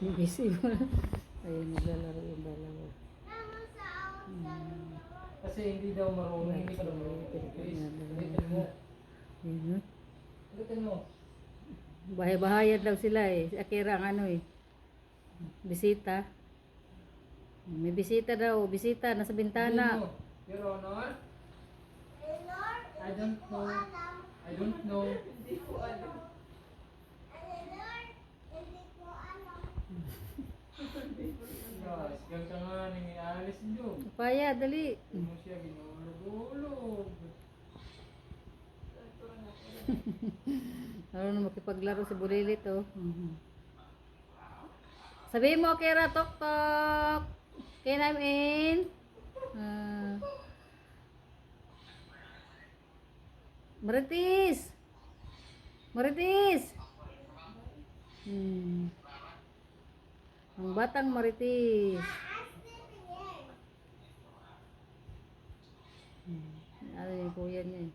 Busy mo. Ayun, naglalaro yung dalawa. Kasi hindi daw marunong, hindi ka daw marunong. Ulitin mo. Ayun, Ulitin mo. bahay-bahayan daw sila eh. Si Akira ang ano eh. Bisita. May bisita daw. Bisita, nasa bintana. Ulitin mo. Your Honor? I don't know. I don't know. Hindi ko alam. Guys, ganito nga nang ialis nyo. Paya, dali. Hindi mo siya ginulog-ulog. Marunong makipaglaro si Bulilit oh. Sabihin mo, Akira, tok tok. Can I'm in? Maritis! Maritis! Ang batang Maritis. Ano yung kuya niya eh.